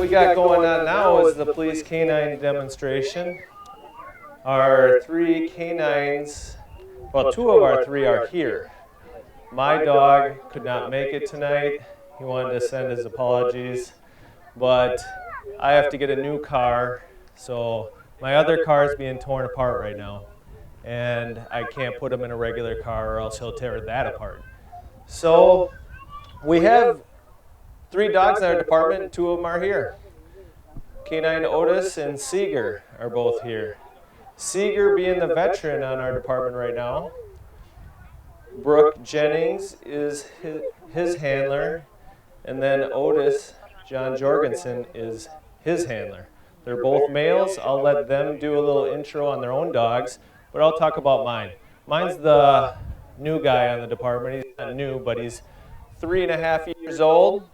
got going on now is the police K-9 demonstration. Our 3 K-9s, well, 2 of our 3 are here. My dog could not make it tonight. He wanted to send his apologies, but I have to get a new car, so my other car is being torn apart right now, and I can't put him in a regular car or else he'll tear that apart. So we have 3 dogs in our department, and 2 of them are here. K-9 Otis and Seeger are both here. Seeger being the veteran on our department right now. Brooke Jennings is his handler, and then Otis, John Jorgensen, is his handler. They're both males. I'll let them do a little intro on their own dogs, but I'll talk about mine. Mine's the new guy on the department. He's not new, but he's 3.5 years old.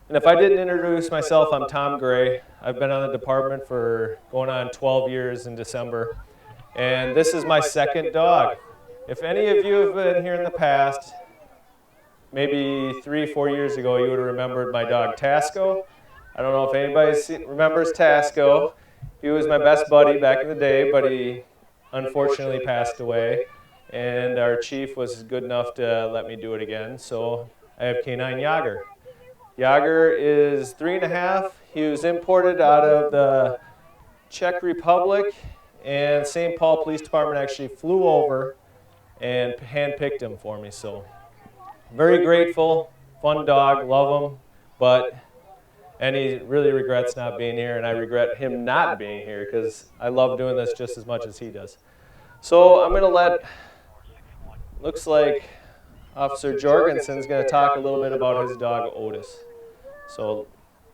And if I didn't introduce myself, I'm Tom Gray. I've been on the department for going on 12 years in December. And this is my second dog. If any of you have been here in the past, maybe 3-4 years ago, you would have remembered my dog Tasco. I don't know if anybody remembers Tasco. He was my best buddy back in the day, but he unfortunately passed away. And our chief was good enough to let me do it again. So I have K-9 Yager. Yager is 3.5. He was imported out of the Czech Republic, and St. Paul Police Department actually flew over and handpicked him for me. So very grateful, fun dog, love him, and he really regrets not being here, and I regret him not being here because I love doing this just as much as he does. So I'm going to looks like Officer Jorgensen's going to talk a little bit about his dog Otis. So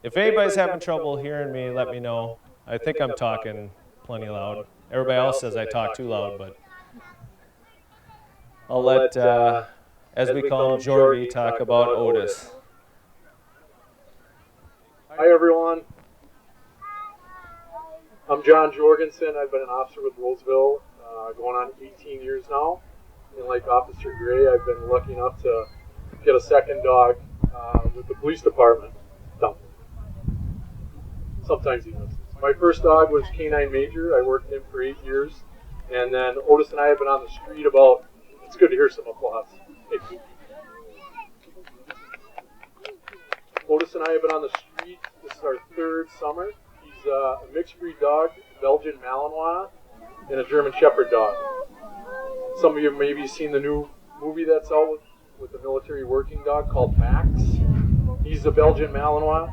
if anybody's having trouble hearing me, let me know. I think I'm talking plenty loud. Everybody else says I talk too loud, but I'll let, as we call him, Jorgie, talk about Otis. Hi everyone. I'm John Jorgensen. I've been an officer with Roseville going on 18 years now. And like Officer Gray, I've been lucky enough to get a second dog with the police department. Sometimes he misses. My first dog was K-9 Major. I worked him for 8 years. And then Otis and I have been on the street about, it's good to hear some applause. Otis and I have been on the street. This is our 3rd summer. He's a mixed breed dog, Belgian Malinois, and a German Shepherd dog. Some of you have maybe seen the new movie that's out with the military working dog called Max. He's a Belgian Malinois.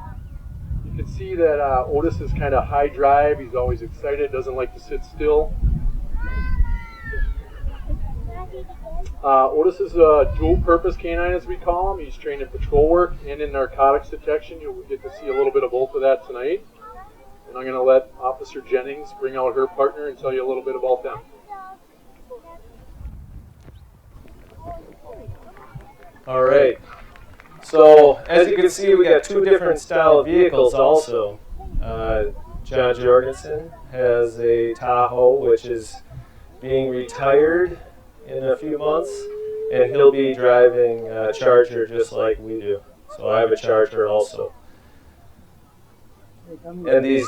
You can see that Otis is kind of high drive. He's always excited, doesn't like to sit still. Otis is a dual-purpose canine, as we call him. He's trained in patrol work and in narcotics detection. You'll get to see a little bit of both of that tonight. And I'm going to let Officer Jennings bring out her partner and tell you a little bit about them. All right. So as you can see, we got 2 different style vehicles also. John Jorgensen has a Tahoe, which is being retired in a few months, and he'll be driving a Charger just like we do. So I have a Charger also. And these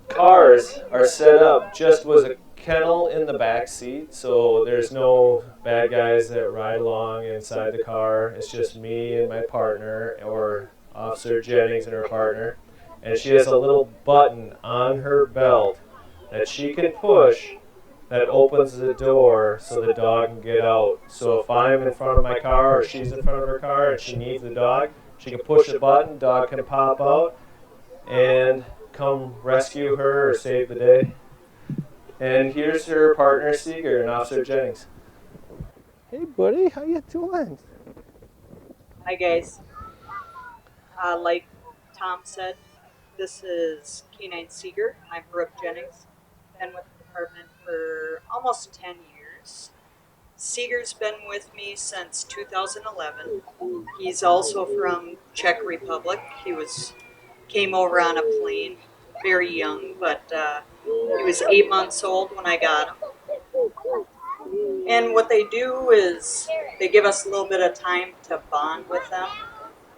cars are set up just with a kennel in the back seat, so there's no bad guys that ride along inside the car. It's just me and my partner, or Officer Jennings and her partner. And she has a little button on her belt that she can push that opens the door so the dog can get out. So if I'm in front of my car or she's in front of her car and she needs the dog, she can push a button, dog can pop out and come rescue her or save the day. And here's her partner, Seeger, and Officer Jennings. Hey, buddy, how you doing? Hi, guys. Like Tom said, this is K-9 Seeger. I'm Brooke Jennings. Been with the department for almost 10 years. Seeger's been with me since 2011. He's also from Czech Republic. He came over on a plane, very young, but he was 8 months old when I got him. And what they do is they give us a little bit of time to bond with them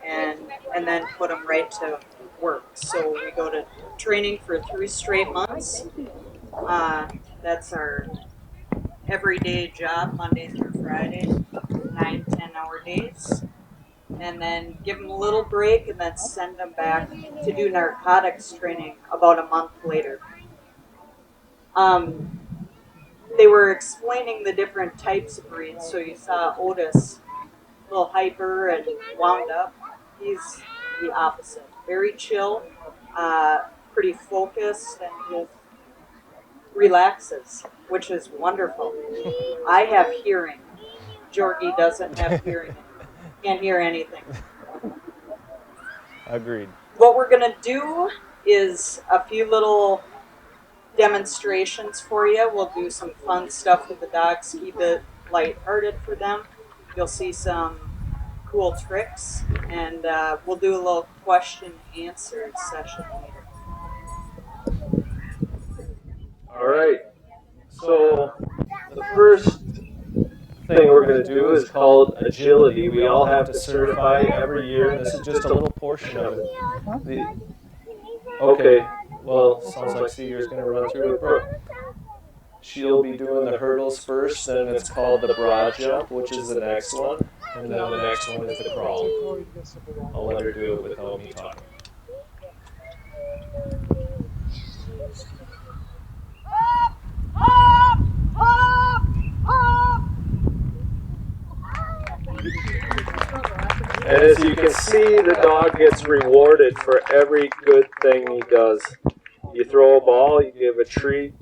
and then put them right to work. So we go to training for 3 straight months. That's our everyday job, Monday through Friday, 9-10 hour days. And then give them a little break and then send them back to do narcotics training about a month later. They were explaining the different types of breeds. So you saw Otis, a little hyper and wound up. He's the opposite. Very chill, pretty focused, and just relaxes, which is wonderful. I have hearing. Jorgie doesn't have hearing. Can't hear anything. Agreed. What we're going to do is a few little demonstrations for you. We'll do some fun stuff with the dogs, keep it lighthearted for them. You'll see some cool tricks, and we'll do a little question answer session later. All right. So the first thing we're going to do is called agility. We all have to certify every year, and this is just a little portion of it. Okay. Well, sounds like Seeger's going to run through with Brooke. She'll be doing the hurdles first, then it's called the broad jump, which is the next one, and then the next one is the crawl. I'll let her do it without me talking. And as you can see, the dog gets rewarded for every good thing he does. You throw a ball, you give a treat,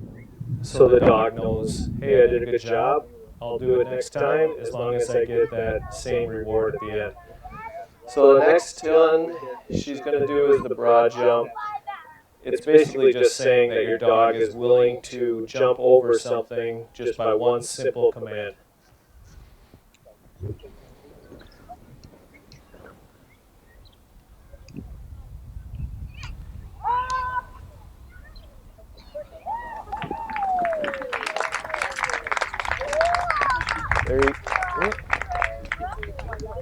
so the dog knows, hey, I did a good job, I'll do it next time, as long as I get that same reward at the end. So the next one she's going to do is the broad jump. It's basically just saying that your dog is willing to jump over something just by one simple command.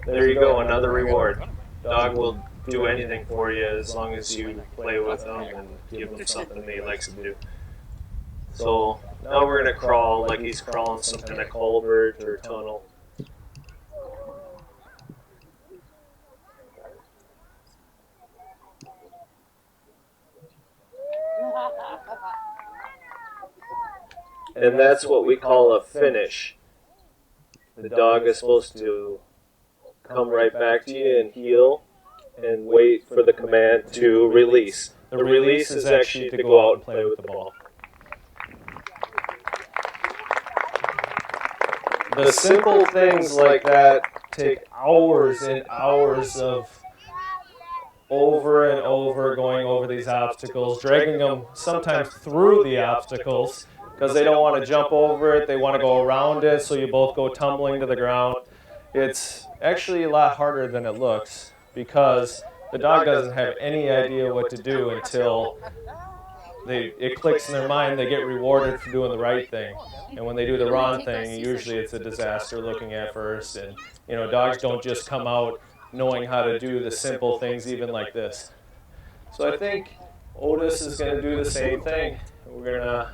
There you go, another reward. Dog will do anything for you as long as you play with him and give him something that he likes to do. So now we're going to crawl like he's crawling some kind of culvert or tunnel. And that's what we call a finish. The dog is supposed to come right back to you and heel and wait for the command to release. The release is actually to go out and play with the ball. The simple things like that take hours and hours of over and over going over these obstacles, dragging them sometimes through the obstacles because they don't want to jump over it, they want to go around it, so you both go tumbling to the ground. It's actually a lot harder than it looks because the dog doesn't have any idea what to do until it clicks in their mind, they get rewarded for doing the right thing. And when they do the wrong thing, usually it's a disaster looking at first. And you know, dogs don't just come out knowing how to do the simple things even like this. So I think Otis is going to do the same thing. We're going to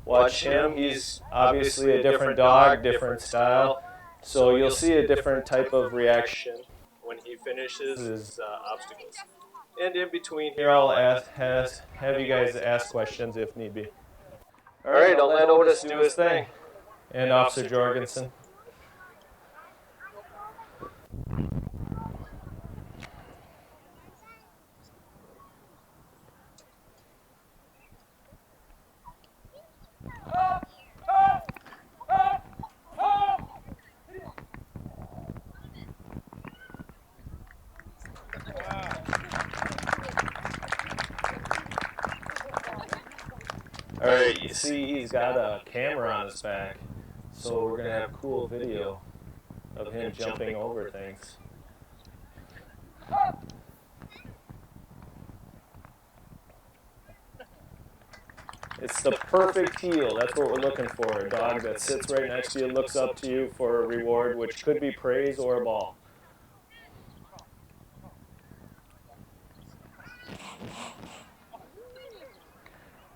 watch him. He's obviously a different dog, different style. So you'll see a different type of reaction when he finishes his obstacles. And in between here, I'll have you guys ask questions if need be. All right, I'll let Otis do his thing. And Officer Jorgensen. All right, you see he's got a camera on his back, so we're going to have cool video of him jumping over things. It's the perfect heel, that's what we're looking for. A dog that sits right next to you, looks up to you for a reward, which could be praise or a ball.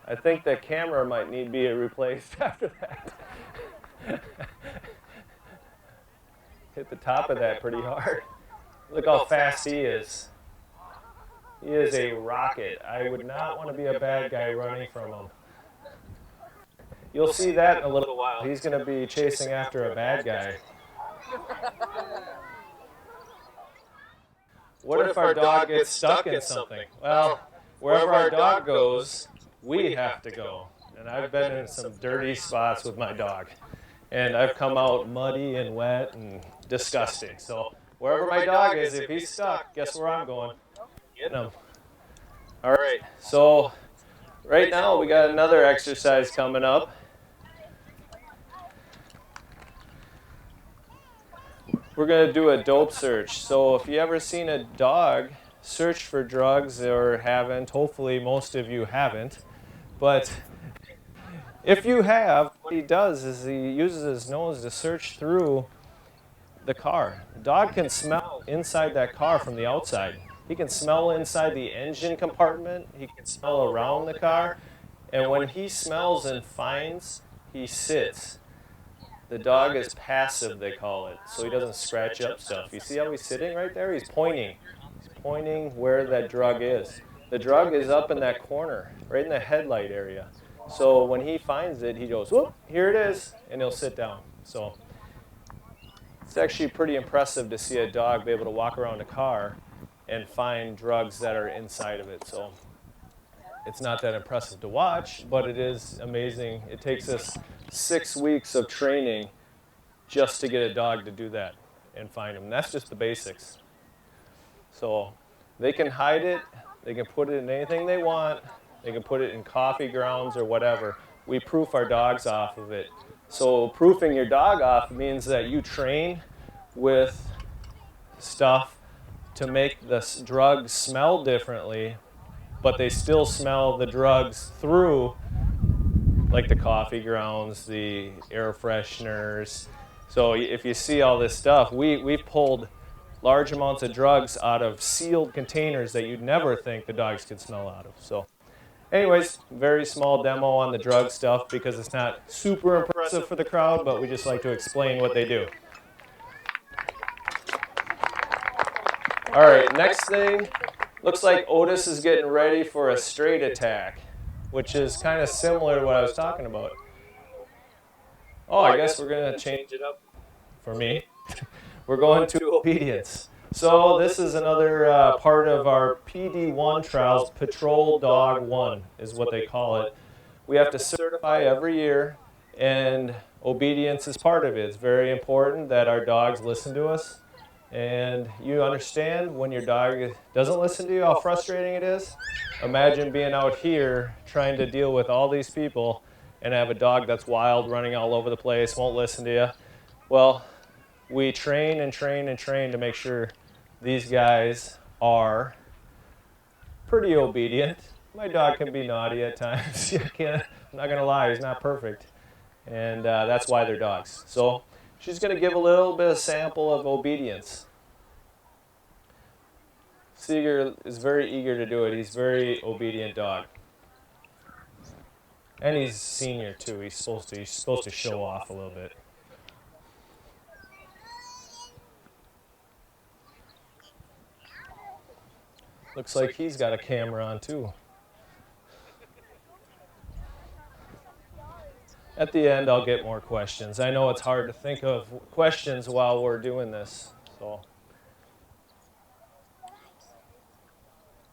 I think the camera might need to be replaced after that. Hit the top of that pretty hard. Look how fast he is. He is a rocket. I would not want to be a bad guy running from him. You'll see that in a little while. He's going to be chasing after a bad guy. What if our dog gets stuck in something? Well, wherever our dog goes, we have to go. And I've been in some dirty spots with my dog. And I've come out muddy and wet and disgusting. So wherever my dog is, if he's stuck, guess where I'm going? Getting him. All right, so right now we got another exercise coming up. We're going to do a dope search. So if you ever seen a dog search for drugs or haven't, hopefully most of you haven't, but if you have, what he does is he uses his nose to search through the car. The dog can smell inside that car from the outside. He can smell inside the engine compartment. He can smell around the car. And when he smells and finds, he sits. The dog is passive, they call it, so he doesn't scratch up stuff. You see how he's sitting right there? He's pointing. He's pointing where that drug is. The drug is up in that corner, right in the headlight area. So when he finds it, he goes, whoop, here it is, and he'll sit down. So it's actually pretty impressive to see a dog be able to walk around a car and find drugs that are inside of it. So it's not that impressive to watch, but it is amazing. It takes us 6 weeks of training just to get a dog to do that and find them. And that's just the basics. So they can hide it. They can put it in anything they want. They can put it in coffee grounds or whatever. We proof our dogs off of it. So proofing your dog off means that you train with stuff to make the drugs smell differently, but they still smell the drugs through, like the coffee grounds, the air fresheners. So if you see all this stuff, we've pulled large amounts of drugs out of sealed containers that you'd never think the dogs could smell out of. So anyways, very small demo on the drug stuff because it's not super impressive for the crowd, but we just like to explain what they do. All right, next thing, looks like Otis is getting ready for a straight attack, which is kind of similar to what I was talking about. Oh, I guess we're going to change it up for me. We're going to obedience. So this is another part of our PD1 trials, Patrol Dog 1 is what they call it. We have to certify every year, and obedience is part of it. It's very important that our dogs listen to us. And you understand when your dog doesn't listen to you how frustrating it is? Imagine being out here trying to deal with all these people and have a dog that's wild, running all over the place, won't listen to you. Well, we train and train and train to make sure these guys are pretty obedient. My dog can be naughty at times. I'm not going to lie, he's not perfect. And that's why they're dogs. So she's going to give a little bit of sample of obedience. Seeger is very eager to do it. He's a very obedient dog. And he's senior too. He's supposed to show off a little bit. Looks like he's got a camera on too. At the end, I'll get more questions. I know it's hard to think of questions while we're doing this. So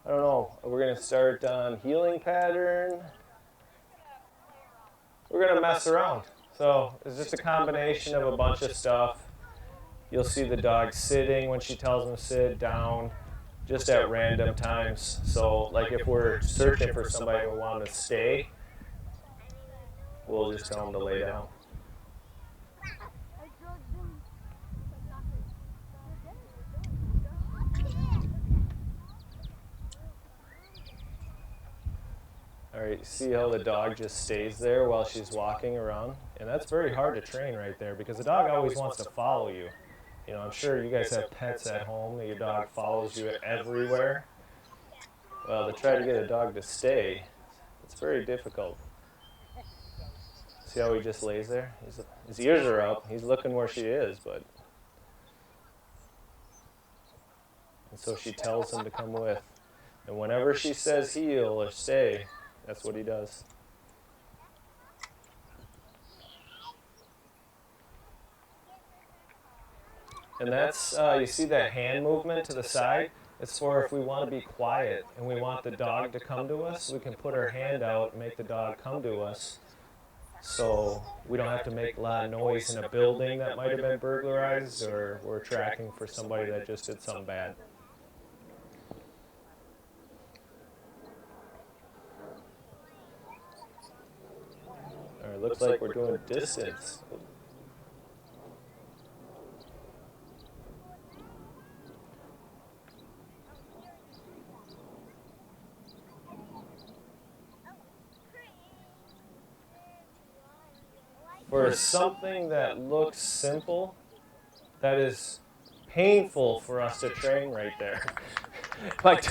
I don't know. We're going to start on healing pattern. We're going to mess around. So it's just a combination of a bunch of stuff. You'll see the dog sitting when she tells him to sit down, just at random times. So like if we're searching for somebody who wants to stay, we'll just tell them to lay down. All right, see how the dog just stays there while she's walking around? And that's very hard to train right there because the dog always wants to follow you. You know, I'm sure you guys have pets at home that your dog follows you everywhere. Well, to try to get a dog to stay, It's very difficult. See how he just lays there? His ears are up. He's looking where she is, but... And so she tells him to come with. And whenever she says heel or stay, that's what he does. And that's, you see that hand movement to the side? It's for if we want to be quiet and we want the dog to come to us, we can put our hand out and make the dog come to us. So we don't have to make a lot of noise in a building that might have been burglarized, or we're tracking for somebody that just did something bad. All right, looks like we're doing distance. For something that looks simple, that is painful for us to train right there. Like,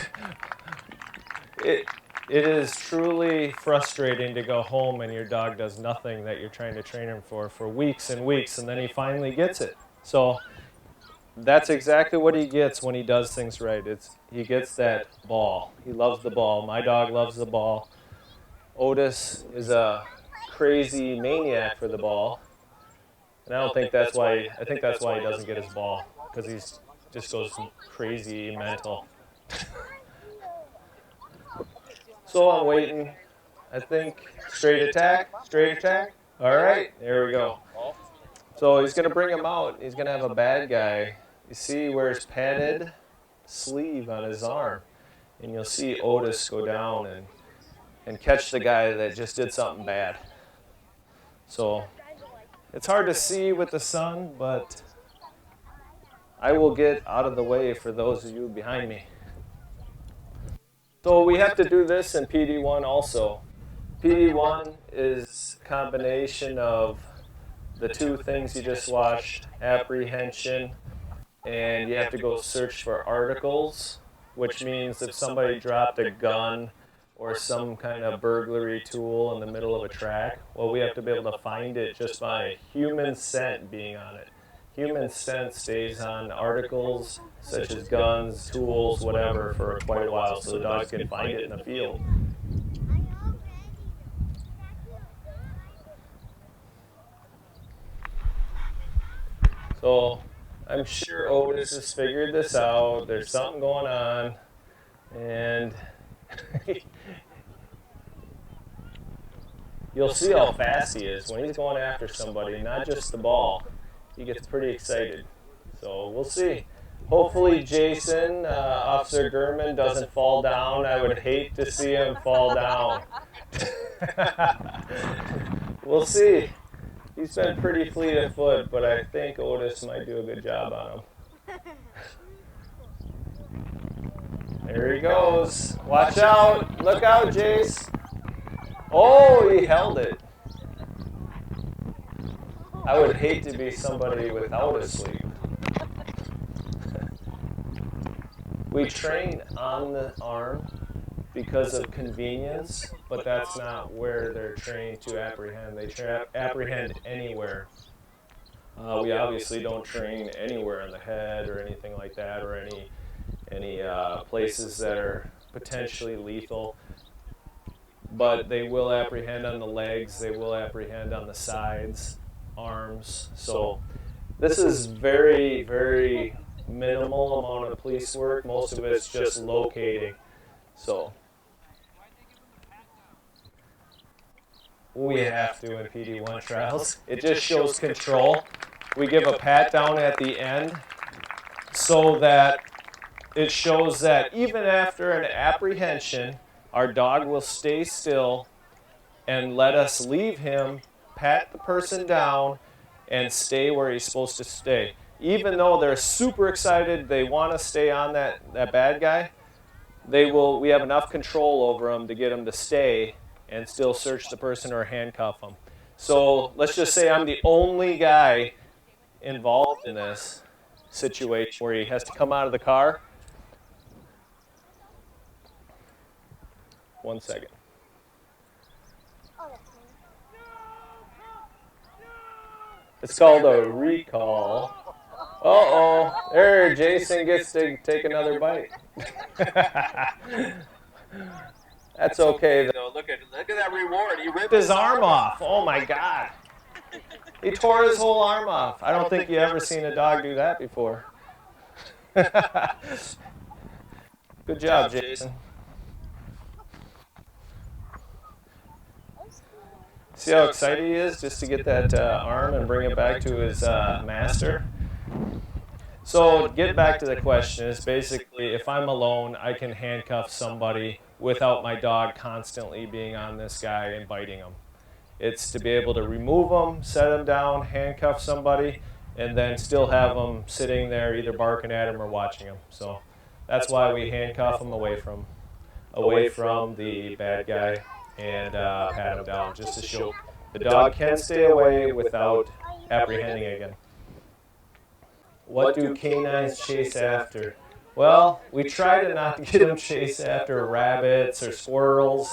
it is truly frustrating to go home and your dog does nothing that you're trying to train him for weeks and weeks, and then he finally gets it. So that's exactly what he gets when he does things right. He gets that ball. He loves the ball. My dog loves the ball. Otis is a crazy maniac for the ball. And I don't think that's why, I think that's why he doesn't get his ball, because he just goes crazy mental. So I'm waiting. I think straight attack. All right, there we go. So he's going to bring him out. He's going to have a bad guy. You see where his padded sleeve on his arm. And you'll see Otis go down and catch the guy that just did something bad. So it's hard to see with the sun, but I will get out of the way for those of you behind me. So we have to do this in PD1 also. PD1 is a combination of the two things you just watched, apprehension, and you have to go search for articles, which means if somebody dropped a gun or some kind of burglary tool in the middle of a track, well, we have to be able to find it just by human scent being on it. Human scent stays on articles such as guns, tools, whatever, for quite a while, so the dogs can find it in the field. So I'm sure Otis has figured this out. There's something going on, and you'll see how fast he is when he's going after somebody, not just the ball. He gets pretty excited. So we'll see. Hopefully Jason, Officer Gurman, doesn't fall down. I would hate to see him fall down. We'll see. He's been pretty fleet of foot, but I think Otis might do a good job on him. There he goes. Watch out. Look out, Jace. Oh, he held it. I would hate to be somebody without a sleeve. We train on the arm because of convenience, but that's not where they're trained to apprehend. They apprehend anywhere. We obviously don't train anywhere in the head or anything like that, or any places that are potentially lethal. But they will apprehend on the legs, they will apprehend on the sides, arms. So this is very, very minimal amount of police work. Most of it's just locating. So we have to in PD1 trials. It just shows control. We give a pat down at the end so that it shows that even after an apprehension, our dog will stay still and let us leave him, pat the person down, and stay where he's supposed to stay. Even though they're super excited, they want to stay on that bad guy, we have enough control over them to get them to stay and still search the person or handcuff them. So let's just say I'm the only guy involved in this situation where he has to come out of the car. 1 second. It's called a recall. Uh-oh, there, Jason gets to take another bite. That's okay, though. Look at that reward. He ripped his arm off. Oh, my God. He tore his whole arm off. I don't think you ever seen a dog do that before. Good job, Jason. See how excited he is just to get that arm and bring it back to his master? So get back to the question is basically if I'm alone, I can handcuff somebody without my dog constantly being on this guy and biting him. It's to be able to remove them, set them down, handcuff somebody, and then still have them sitting there either barking at him or watching him. So that's why we handcuff them away from the bad guy and pat him down just to show the dog can stay away without apprehending again. What do canines chase after? Well, we try to not get them chase after rabbits or squirrels,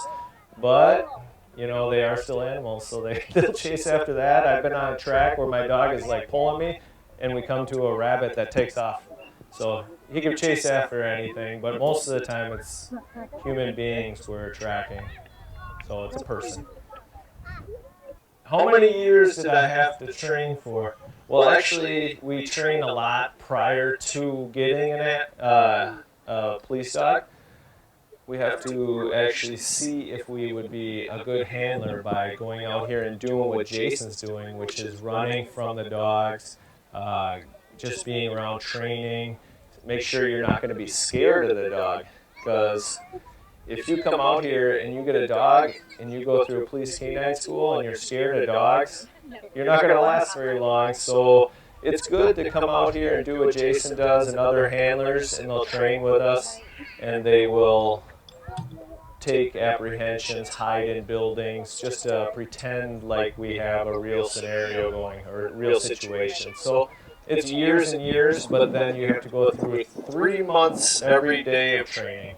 but you know, they are still animals, so they'll chase after that. I've been on a track where my dog is like pulling me, and we come to a rabbit that takes off. So he can chase after anything, but most of the time it's human beings we're tracking. So it's a person. How many years did I have to train for? Well, actually, we train a lot prior to getting a police dog. We have to actually see if we would be a good handler by going out here and doing what Jason's doing, which is running from the dogs, just being around training. Make sure you're not going to be scared of the dog, because if you come out here and you get a dog and you go through a police canine school and you're scared of dogs, you're not going to last very long. So it's good to come out here and do what Jason does and other handlers, and they'll train with us, and they will take apprehensions, hide in buildings, just to pretend like we have a real scenario going or a real situation. So it's years and years, but then you have to go through 3 months every day of training.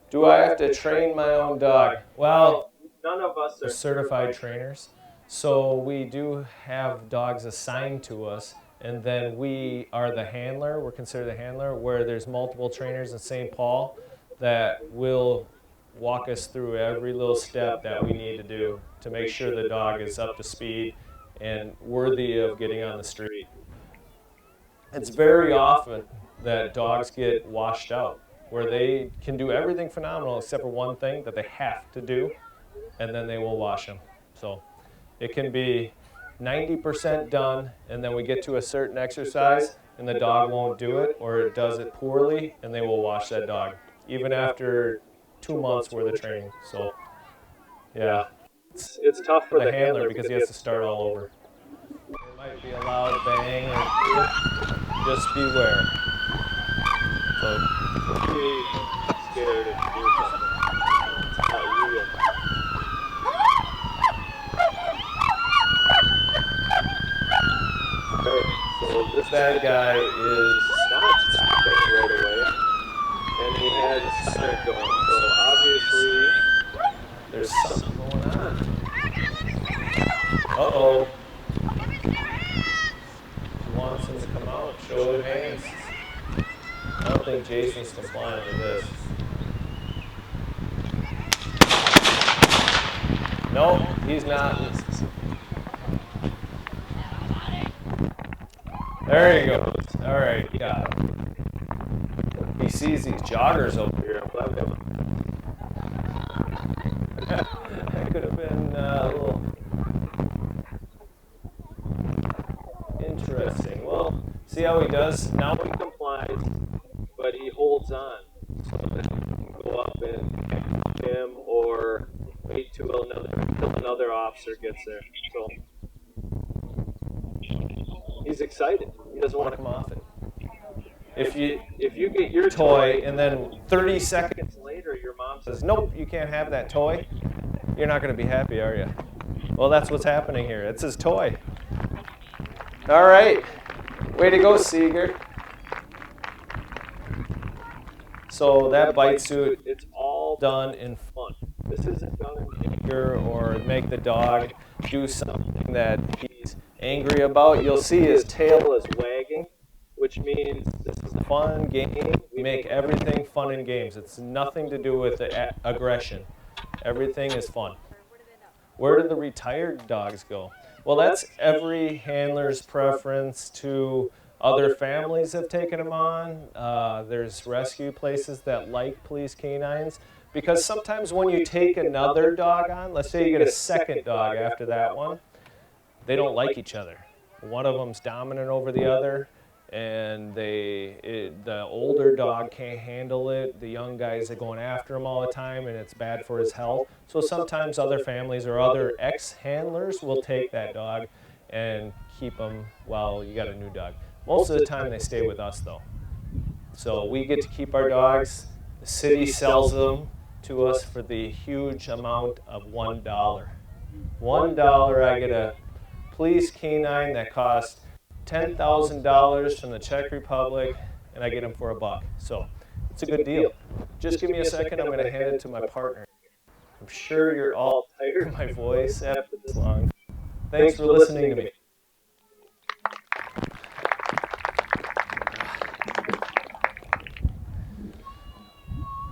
Do I have to train my own dog? Well, none of us are certified trainers, so we do have dogs assigned to us, and then we are the handler. We're considered the handler, where there's multiple trainers in St. Paul that will walk us through every little step that we need to do to make sure the dog is up to speed and worthy of getting on the street. It's very often that dogs get washed out, where they can do everything phenomenal except for one thing that they have to do, and then they will wash them. So it can be 90% done, and then we get to a certain exercise and the dog won't do it, or it does it poorly, and they will wash that dog, even after 2 months worth of training. So yeah, it's tough for the handler because he has to start all over. It might be a loud bang, or just beware. So be scared and do something. It's not real. Okay, so this bad guy is not stopping right away, and he has a siren going. So obviously, there's something going on. Uh-oh. He wants him to come out, show his hands. I don't think Jason's complying with this. No, he's not. There he goes. All right, he got him. He sees these joggers over here. I'm glad we have them. That could have been a little interesting. Well, see how he does? Now he complies, but he holds on. So that he can go up and catch him or wait till another officer gets there. So he's excited. He doesn't want to come off it. If you get your toy and then 30 seconds later your mom says, nope, you can't have that toy, you're not going to be happy, are you? Well, that's what's happening here. It's his toy. All right. Way to go, Seeger. So that bite suit, it's all done in fun. This isn't done in anger or make the dog do something that he's angry about. You'll see his tail is wagging, which means this is a fun game. We make everything fun in games. It's nothing to do with the aggression. Everything is fun. Where do the retired dogs go? Well, that's every handler's preference. To other families have taken them on. There's rescue places that like police canines, because sometimes when you take another dog on, let's say you get a second dog after that one, they don't like each other. One of them's dominant over the other, and the older dog can't handle it. The young guys are going after him all the time, and it's bad for his health. So sometimes other families or other ex-handlers will take that dog and keep him while you got a new dog. Most of the time they stay with us though. So we get to keep our dogs. The city sells them to us for the huge amount of $1. $1, I get a police canine that costs $10,000 from the Czech Republic, and I get them for $1. So it's a good deal. Just give me a second. I'm going to hand it to my partner. I'm sure you're all tired of my voice after this long. Thanks for listening to me.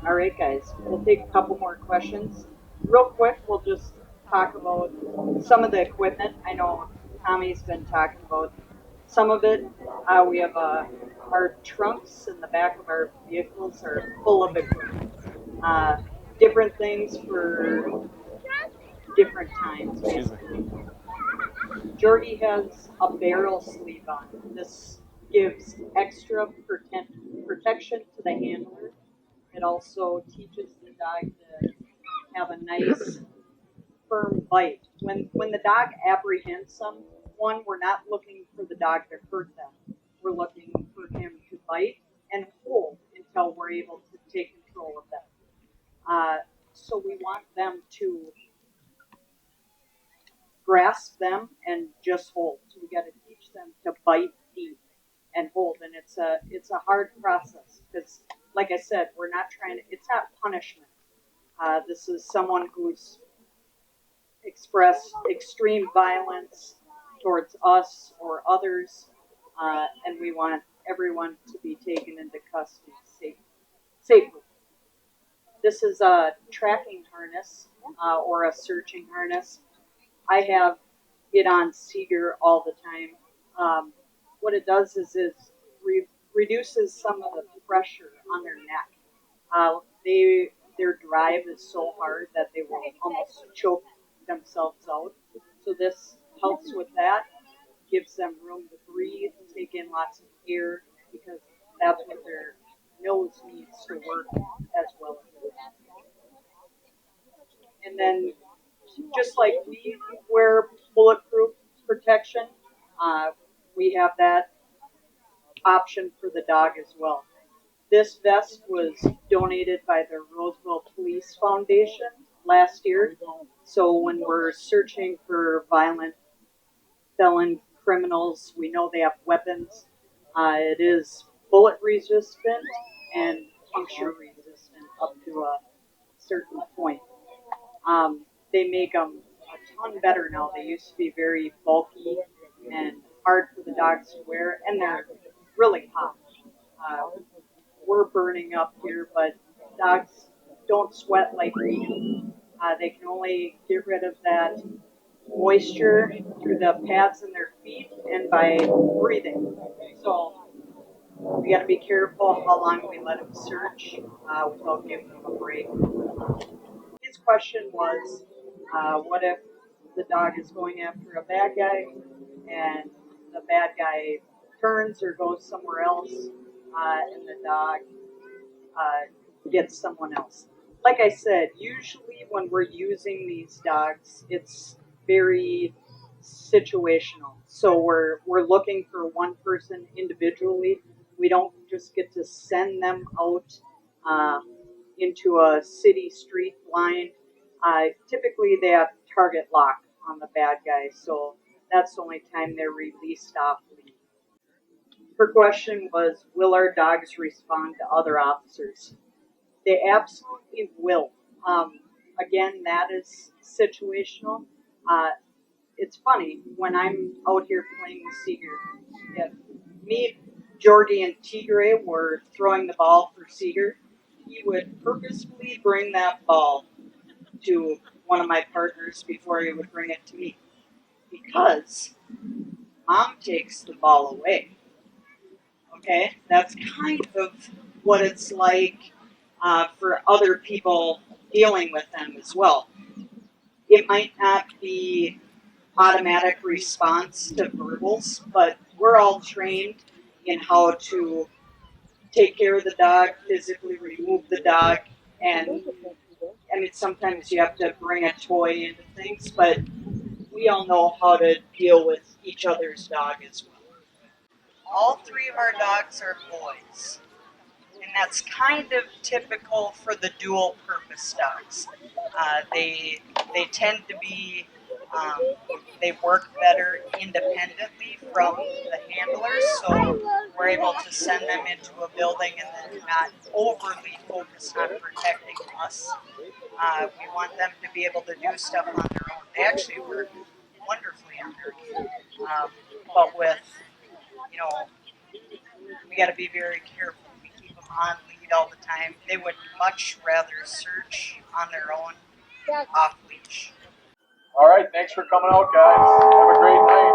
All right, guys, we'll take a couple more questions. Real quick, we'll just talk about some of the equipment. I know Tommy's been talking about some of it. We have our trunks in the back of our vehicles are full of equipment. Different things for different times, basically. Jordy has a barrel sleeve on. This gives extra protection to the handler. It also teaches the dog to have a nice, firm bite. When the dog apprehends someone, we're not looking for the dog to hurt them. We're looking for him to bite and hold until we're able to take control of them. So we want them to grasp them and just hold. So we got to teach them to bite deep and hold, and it's a hard process because, like I said, we're not trying to. It's not punishment. This is someone who's expressed extreme violence towards us or others, and we want everyone to be taken into custody safely. This is a tracking harness or a searching harness. I have it on Seeger all the time. What it does is it reduces some of the pressure on their neck. Their drive is so hard that they will almost choke themselves out. So this helps with that, gives them room to breathe, take in lots of air, because that's what their nose needs to work as well. And then, just like we wear bulletproof protection, we have that option for the dog as well. This vest was donated by the Roseville Police Foundation last year. So when we're searching for violent felon criminals, we know they have weapons. It is bullet resistant and puncture resistant up to a certain point. They make them a ton better now. They used to be very bulky and hard for the dogs to wear, and they're really hot. We're burning up here, but dogs don't sweat like we do. They can only get rid of that moisture through the pads in their feet and by breathing. So we got to be careful how long we let them search without giving them a break. His question was, what if the dog is going after a bad guy and the bad guy turns or goes somewhere else and the dog gets someone else? Like I said, usually when we're using these dogs, it's very situational. So we're looking for one person individually. We don't just get to send them out into a city street blind. Typically, they have target lock on the bad guy, so that's the only time they're released off lead. Her question was, will our dogs respond to other officers? They absolutely will. Again, that is situational. it's funny when I'm out here playing with Seeger. If me, Jordy, and Tigre were throwing the ball for Seeger, he would purposefully bring that ball to one of my partners before he would bring it to me, because Mom takes the ball away. Okay, that's kind of what it's like for other people dealing with them as well. It might not be automatic response to verbals, but we're all trained in how to take care of the dog, physically remove the dog, and I mean, sometimes you have to bring a toy into things, but we all know how to deal with each other's dog as well. All three of our dogs are boys, and that's kind of typical for the dual purpose dogs. They tend to be they work better independently from the handlers, so we're able to send them into a building and then not overly focus on protecting us. We want them to be able to do stuff on their own. They actually work wonderfully on their own, but with we got to be very careful. We keep them on lead all the time. They would much rather search on their own off leash. All right, thanks for coming out, guys. Have a great night.